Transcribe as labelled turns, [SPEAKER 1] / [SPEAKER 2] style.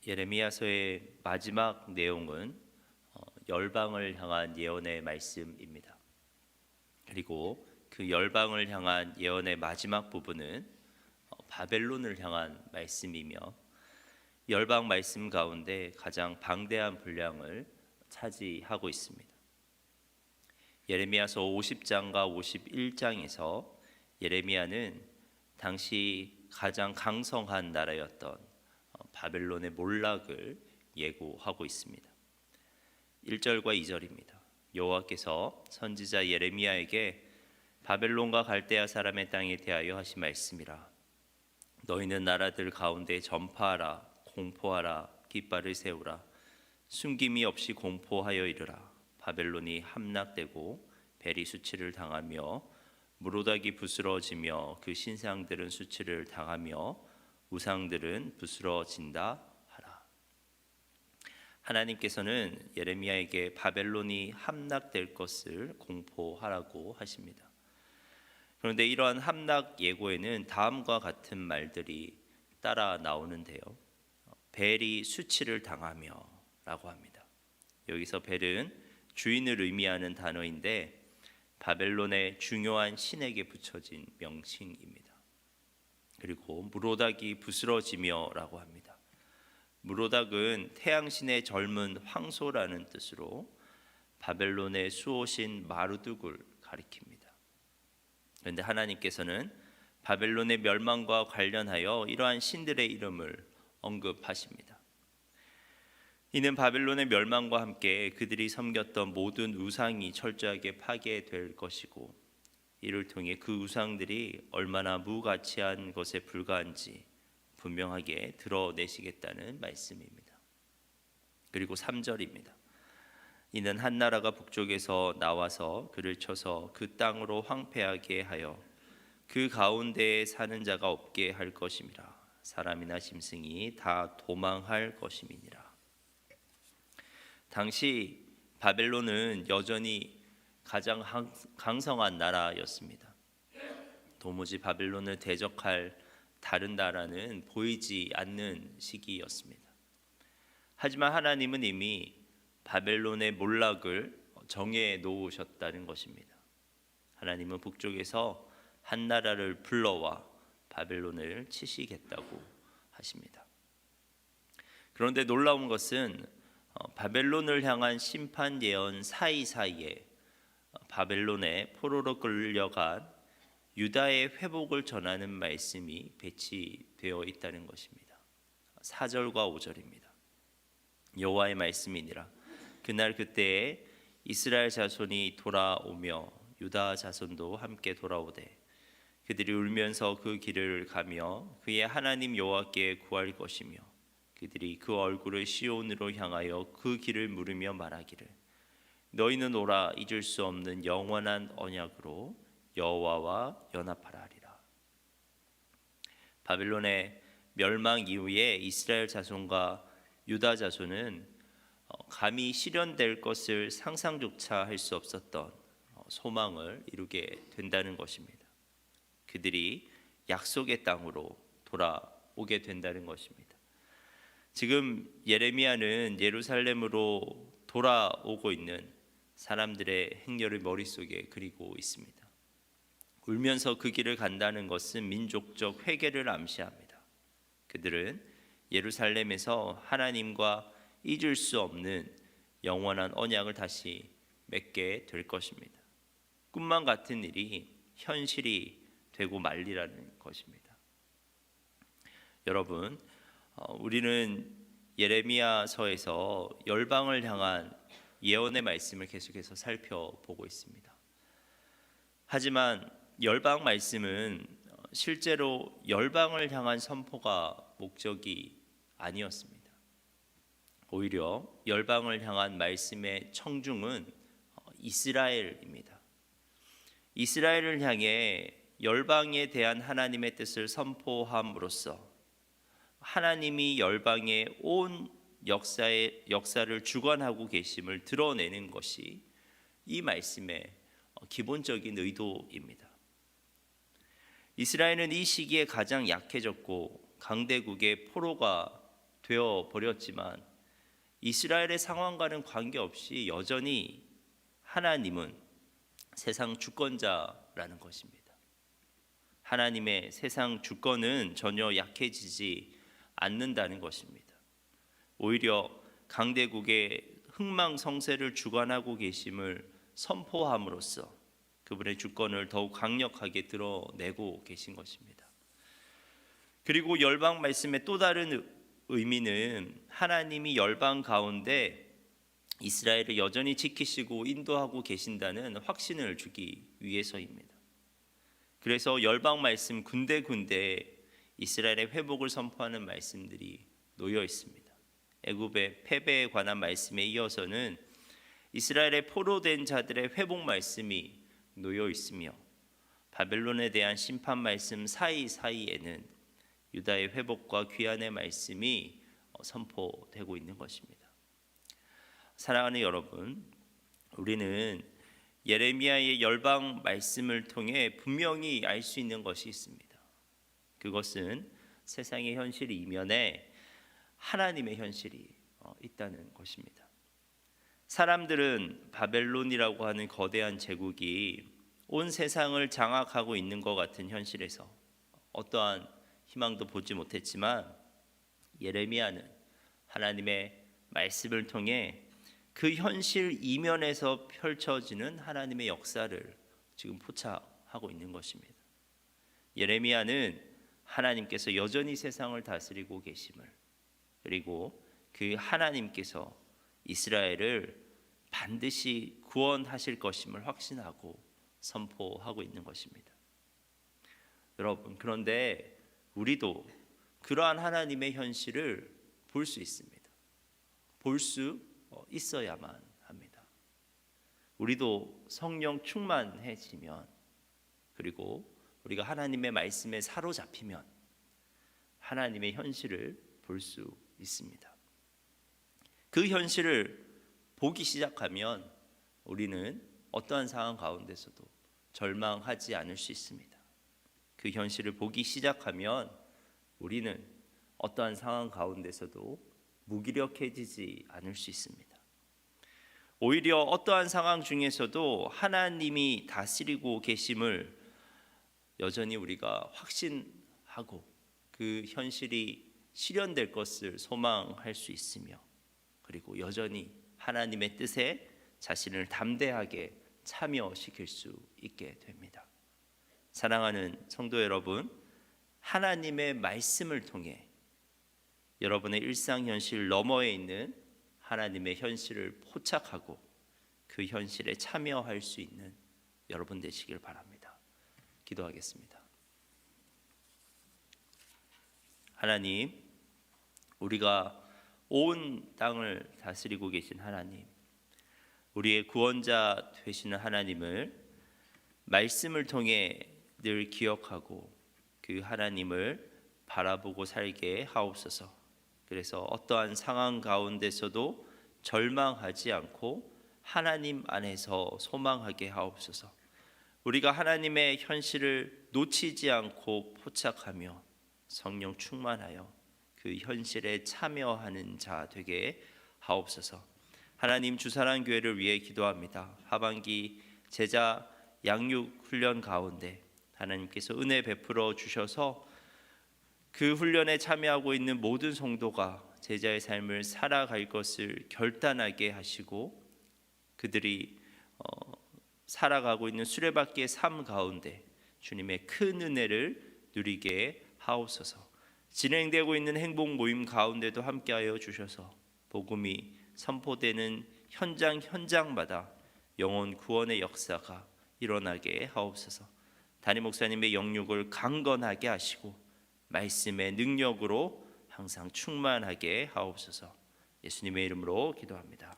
[SPEAKER 1] 예레미야서의 마지막 내용은 열방을 향한 예언의 말씀입니다. 그리고 그 열방을 향한 예언의 마지막 부분은 바벨론을 향한 말씀이며 열방 말씀 가운데 가장 방대한 분량을 차지하고 있습니다. 예레미야서 50장과 51장에서 예레미야는 당시 가장 강성한 나라였던 바벨론의 몰락을 예고하고 있습니다. 1절과 2절입니다. 여호와께서 선지자 예레미야에게 바벨론과 갈대아 사람의 땅에 대하여 하신 말씀이라. 너희는 나라들 가운데 전파하라, 공포하라, 깃발을 세우라. 숨김이 없이 공포하여 이르라. 바벨론이 함락되고 벨이 수치를 당하며 무로닥이 부스러지며 그 신상들은 수치를 당하며 우상들은 부스러진다 하라. 하나님께서는 예레미야에게 바벨론이 함락될 것을 공포하라고 하십니다. 그런데 이러한 함락 예고에는 다음과 같은 말들이 따라 나오는데요. 벨이 수치를 당하며 라고 합니다. 여기서 벨은 주인을 의미하는 단어인데 바벨론의 중요한 신에게 붙여진 명칭입니다. 그리고 무로닥이 부스러지며 라고 합니다. 무로닥은 태양신의 젊은 황소라는 뜻으로 바벨론의 수호신 마르둑을 가리킵니다. 그런데 하나님께서는 바벨론의 멸망과 관련하여 이러한 신들의 이름을 언급하십니다. 이는 바벨론의 멸망과 함께 그들이 섬겼던 모든 우상이 철저하게 파괴될 것이고 이를 통해 그 우상들이 얼마나 무가치한 것에 불과한지 분명하게 드러내시겠다는 말씀입니다. 그리고 3절입니다. 이는 한 나라가 북쪽에서 나와서 그를 쳐서 그 땅으로 황폐하게 하여 그 가운데에 사는 자가 없게 할 것임이라. 사람이나 짐승이 다 도망할 것임이니라. 당시 바벨론은 여전히 가장 강성한 나라였습니다. 도무지 바벨론을 대적할 다른 나라는 보이지 않는 시기였습니다. 하지만 하나님은 이미 바벨론의 몰락을 정해 놓으셨다는 것입니다. 하나님은 북쪽에서 한 나라를 불러와 바벨론을 치시겠다고 하십니다. 그런데 놀라운 것은 바벨론을 향한 심판 예언 사이사이에 바벨론의 포로로 끌려간 유다의 회복을 전하는 말씀이 배치되어 있다는 것입니다. 4절과 5절입니다. 여호와의 말씀이니라. 그날 그때에 이스라엘 자손이 돌아오며 유다 자손도 함께 돌아오되 그들이 울면서 그 길을 가며 그의 하나님 여호와께 구할 것이며 그들이 그 얼굴을 시온으로 향하여 그 길을 물으며 말하기를 너희는 오라 잊을 수 없는 영원한 언약으로 여호와와 연합하라 하리라. 바벨론의 멸망 이후에 이스라엘 자손과 유다 자손은 감히 실현될 것을 상상조차 할 수 없었던 소망을 이루게 된다는 것입니다. 그들이 약속의 땅으로 돌아오게 된다는 것입니다. 지금 예레미야는 예루살렘으로 돌아오고 있는 사람들의 행렬을 머릿속에 그리고 있습니다. 울면서 그 길을 간다는 것은 민족적 회개를 암시합니다. 그들은 예루살렘에서 하나님과 잊을 수 없는 영원한 언약을 다시 맺게 될 것입니다. 꿈만 같은 일이 현실이 되고 말리라는 것입니다. 여러분, 우리는 예레미야서에서 열방을 향한 예언의 말씀을 계속해서 살펴보고 있습니다. 하지만 열방 말씀은 실제로 열방을 향한 선포가 목적이 아니었습니다. 오히려 열방을 향한 말씀의 청중은 이스라엘입니다. 이스라엘을 향해 열방에 대한 하나님의 뜻을 선포함으로써 하나님이 열방의 온 역사를 주관하고 계심을 드러내는 것이 이 말씀의 기본적인 의도입니다. 이스라엘은 이 시기에 가장 약해졌고 강대국의 포로가 되어 버렸지만 이스라엘의 상황과는 관계없이 여전히 하나님은 세상 주권자라는 것입니다. 하나님의 세상 주권은 전혀 약해지지 않는다는 것입니다. 오히려 강대국의 흥망성쇠를 주관하고 계심을 선포함으로써 그분의 주권을 더욱 강력하게 드러내고 계신 것입니다. 그리고 열방 말씀의 또 다른 의미는 하나님이 열방 가운데 이스라엘을 여전히 지키시고 인도하고 계신다는 확신을 주기 위해서입니다. 그래서 열방 말씀 군데군데 이스라엘의 회복을 선포하는 말씀들이 놓여 있습니다. 애굽의 패배에 관한 말씀에 이어서는 이스라엘의 포로된 자들의 회복 말씀이 놓여 있으며 바벨론에 대한 심판 말씀 사이사이에는 유다의 회복과 귀환의 말씀이 선포되고 있는 것입니다. 사랑하는 여러분, 우리는 예레미야의 열방 말씀을 통해 분명히 알 수 있는 것이 있습니다. 그것은 세상의 현실 이면에 하나님의 현실이 있다는 것입니다. 사람들은 바벨론이라고 하는 거대한 제국이 온 세상을 장악하고 있는 것 같은 현실에서 어떠한 희망도 보지 못했지만 예레미야는 하나님의 말씀을 통해 그 현실 이면에서 펼쳐지는 하나님의 역사를 지금 포착하고 있는 것입니다. 예레미야는 하나님께서 여전히 세상을 다스리고 계심을, 그리고 그 하나님께서 이스라엘을 반드시 구원하실 것임을 확신하고 선포하고 있는 것입니다. 여러분, 그런데 우리도 그러한 하나님의 현실을 볼 수 있습니다. 볼 수 있어야만 합니다. 우리도 성령 충만해지면, 그리고 우리가 하나님의 말씀에 사로잡히면 하나님의 현실을 볼 수 있습니다. 그 현실을 보기 시작하면 우리는 어떠한 상황 가운데서도 절망하지 않을 수 있습니다. 그 현실을 보기 시작하면 우리는 어떠한 상황 가운데서도 무기력해지지 않을 수 있습니다. 오히려 어떠한 상황 중에서도 하나님이 다스리고 계심을 여전히 우리가 확신하고 그 현실이 실현될 것을 소망할 수 있으며, 그리고 여전히 하나님의 뜻에 자신을 담대하게 참여시킬 수 있게 됩니다. 사랑하는 성도 여러분, 하나님의 말씀을 통해 여러분의 일상 현실 너머에 있는 하나님의 현실을 포착하고 그 현실에 참여할 수 있는 여러분 되시길 바랍니다. 기도하겠습니다. 하나님, 우리가 온 땅을 다스리고 계신 하나님, 우리의 구원자 되시는 하나님을 말씀을 통해 늘 기억하고 그 하나님을 바라보고 살게 하옵소서. 그래서 어떠한 상황 가운데서도 절망하지 않고 하나님 안에서 소망하게 하옵소서. 우리가 하나님의 현실을 놓치지 않고 포착하며 성령 충만하여 그 현실에 참여하는 자 되게 하옵소서. 하나님, 주사랑교회를 위해 기도합니다. 하반기 제자 양육 훈련 가운데 하나님께서 은혜 베풀어 주셔서 그 훈련에 참여하고 있는 모든 성도가 제자의 삶을 살아갈 것을 결단하게 하시고 그들이 살아가고 있는 수레바퀴의 삶 가운데 주님의 큰 은혜를 누리게 하옵소서. 진행되고 있는 행복 모임 가운데도 함께하여 주셔서 복음이 선포되는 현장마다 영혼 구원의 역사가 일어나게 하옵소서. 담임 목사님의 영육을 강건하게 하시고 말씀의 능력으로 항상 충만하게 하옵소서. 예수님의 이름으로 기도합니다.